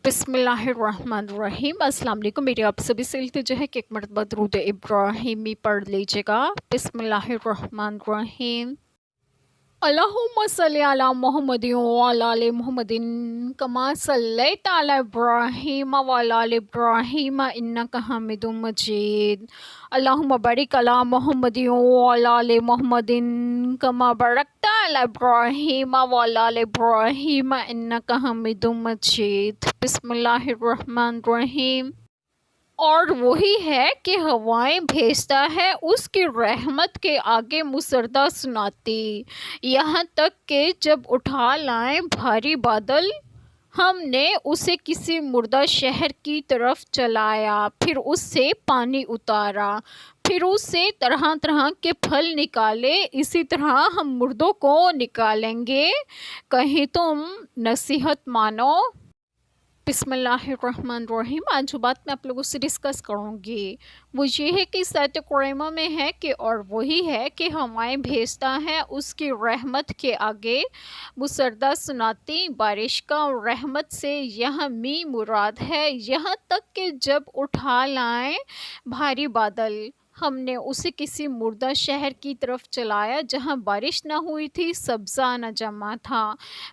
بسم اللہ الرحمن الرحیم۔ السلام علیکم۔ میری آپ سبھی سے التجا ہے کہ ایک مرتبہ درود ابراہیمی پڑھ لیجیے گا۔ بسم اللہ الرحمن الرحیم۔ اللہم صلی علی محمد وعلی آل محمد کما صلیت علی ابراہیم وعلی آل ابراہیم انک حمید مجید۔ اللہم بارک علی محمد وعلی آل محمد کما بارکت علی ابراہیم وعلی آل ابراہیم انک حمید مجید۔ بسم اللہ الرحمن الرحیم۔ اور وہی ہے کہ ہوائیں بھیجتا ہے، اس کی رحمت کے آگے مسردہ سناتی، یہاں تک کہ جب اٹھا لائیں بھاری بادل، ہم نے اسے کسی مردہ شہر کی طرف چلایا، پھر اس سے پانی اتارا، پھر اس سے طرح طرح کے پھل نکالے، اسی طرح ہم مردوں کو نکالیں گے، کہیں تم نصیحت مانو۔ بسم اللہ الرحمن الرحیم۔ آج جو بات میں آپ لوگوں سے ڈسکس کروں گی وہ یہ ہے کہ اس آیت کریمہ میں ہے کہ اور وہی ہے کہ ہوائیں بھیجتا ہے، اس کی رحمت کے آگے مسردہ سناتی، بارش کا اور رحمت سے یہاں می مراد ہے، یہاں تک کہ جب اٹھا لائیں بھاری بادل، ہم نے اسے کسی مردہ شہر کی طرف چلایا جہاں بارش نہ ہوئی تھی، سبزہ نہ جمع تھا،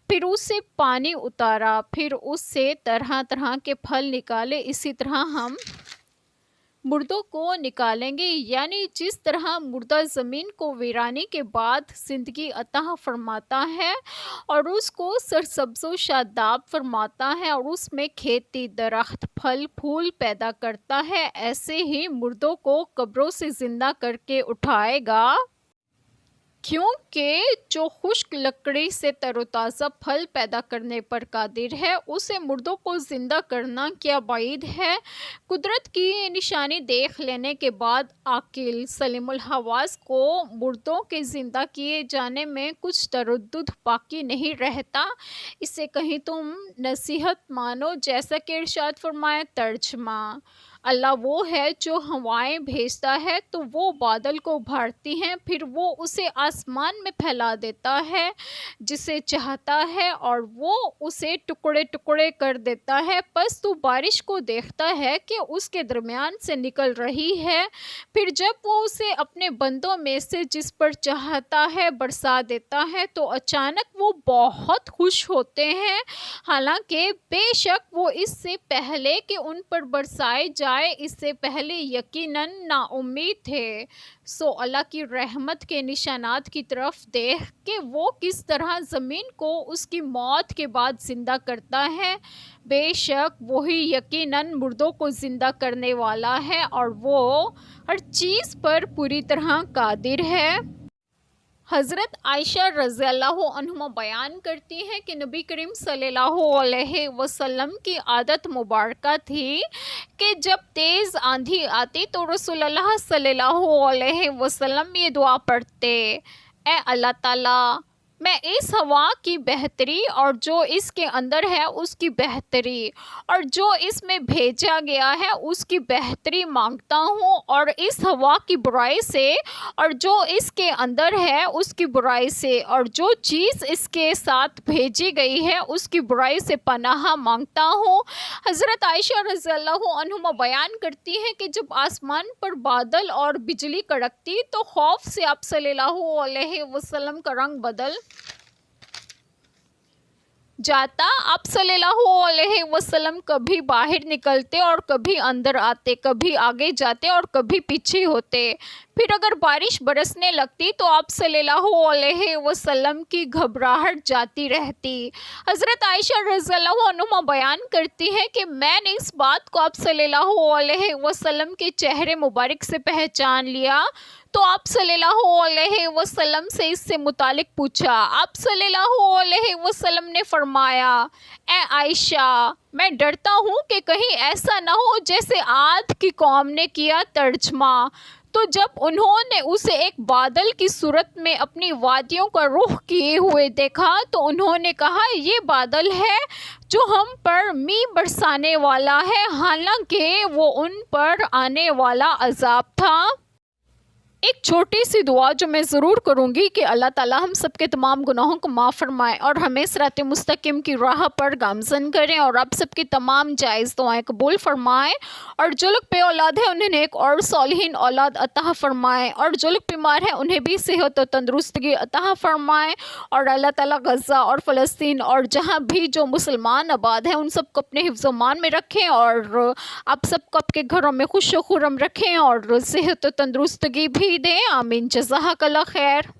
پھر اس سے پانی اتارا، پھر اس سے طرح طرح کے پھل نکالے، اسی طرح ہم مردوں کو نکالیں گے، یعنی جس طرح مردہ زمین کو ویرانی کے بعد زندگی عطا فرماتا ہے اور اس کو سرسبز و شاداب فرماتا ہے اور اس میں کھیتی، درخت، پھل پھول پیدا کرتا ہے، ایسے ہی مردوں کو قبروں سے زندہ کر کے اٹھائے گا، کیونکہ جو خشک لکڑی سے تر و تازہ پھل پیدا کرنے پر قادر ہے، اسے مردوں کو زندہ کرنا کیا بعید ہے۔ قدرت کی یہ نشانی دیکھ لینے کے بعد عاقل سلیم الحواس کو مردوں کے زندہ کیے جانے میں کچھ تردد باقی نہیں رہتا۔ اسے کہیں تم نصیحت مانو، جیسا کہ ارشاد فرمایا۔ ترجمہ: اللہ وہ ہے جو ہوائیں بھیجتا ہے تو وہ بادل کو ابھارتی ہیں، پھر وہ اسے آسمان میں پھیلا دیتا ہے جسے چاہتا ہے اور وہ اسے ٹکڑے ٹکڑے کر دیتا ہے، پس تو بارش کو دیکھتا ہے کہ اس کے درمیان سے نکل رہی ہے، پھر جب وہ اسے اپنے بندوں میں سے جس پر چاہتا ہے برسا دیتا ہے تو اچانک وہ بہت خوش ہوتے ہیں، حالانکہ بے شک وہ اس سے پہلے کہ ان پر برسائے جائے اس سے پہلے یقیناً نا امید تھے۔ سو اللہ کی رحمت کے نشانات کی طرف دیکھ کہ وہ کس طرح زمین کو اس کی موت کے بعد زندہ کرتا ہے، بے شک وہی یقیناً مردوں کو زندہ کرنے والا ہے اور وہ ہر چیز پر پوری طرح قادر ہے۔ حضرت عائشہ رضی اللہ عنہا بیان کرتی ہیں کہ نبی کریم صلی اللہ علیہ وسلم کی عادت مبارکہ تھی کہ جب تیز آندھی آتی تو رسول اللہ صلی اللہ علیہ وسلم یہ دعا پڑھتے: اے اللہ تعالیٰ، میں اس ہوا کی بہتری اور جو اس کے اندر ہے اس کی بہتری اور جو اس میں بھیجا گیا ہے اس کی بہتری مانگتا ہوں، اور اس ہوا کی برائی سے اور جو اس کے اندر ہے اس کی برائی سے اور جو چیز اس کے ساتھ بھیجی گئی ہے اس کی برائی سے پناہ مانگتا ہوں۔ حضرت عائشہ رضی اللہ عنہا بیان کرتی ہیں کہ جب آسمان پر بادل اور بجلی کڑکتی تو خوف سے آپ صلی اللہ علیہ وسلم کا رنگ بدل جاتا، آپ صلی اللہ علیہ وسلم کبھی باہر نکلتے اور کبھی اندر آتے، کبھی آگے جاتے اور کبھی پیچھے ہوتے، پھر اگر بارش برسنے لگتی تو آپ صلی اللہ علیہ وسلم کی گھبراہٹ جاتی رہتی۔ حضرت عائشہ رضی اللہ عنہا بیان کرتی ہے کہ میں نے اس بات کو آپ صلی اللہ علیہ وسلم کے چہرے مبارک سے پہچان لیا تو آپ صلی اللہ علیہ وسلم سے اس سے متعلق پوچھا۔ آپ صلی اللہ علیہ وسلم نے فرمایا: اے عائشہ، میں ڈرتا ہوں کہ کہیں ایسا نہ ہو جیسے عاد کی قوم نے کیا۔ ترجمہ: تو جب انہوں نے اسے ایک بادل کی صورت میں اپنی وادیوں کا رخ کیے ہوئے دیکھا تو انہوں نے کہا یہ بادل ہے جو ہم پر می برسانے والا ہے، حالانکہ وہ ان پر آنے والا عذاب تھا۔ ایک چھوٹی سی دعا جو میں ضرور کروں گی کہ اللہ تعالیٰ ہم سب کے تمام گناہوں کو معاف فرمائے اور ہمیں صراط مستقیم کی راہ پر گامزن کریں اور آپ سب کی تمام جائز دعائیں قبول فرمائے، اور جو لوگ بے اولاد ہیں انہیں نیک اور صالحین اولاد عطا فرمائے، اور جو لوگ بیمار ہیں انہیں بھی صحت و تندرستگی عطا فرمائے، اور اللہ تعالیٰ غزہ اور فلسطین اور جہاں بھی جو مسلمان آباد ہیں ان سب کو اپنے حفظ و امان میں رکھیں، اور آپ سب کو آپ کے گھروں میں خوش و خرم رکھیں اور صحت و تندرستگی بھی دیں۔ آمین۔ جزاک اللہ خیر۔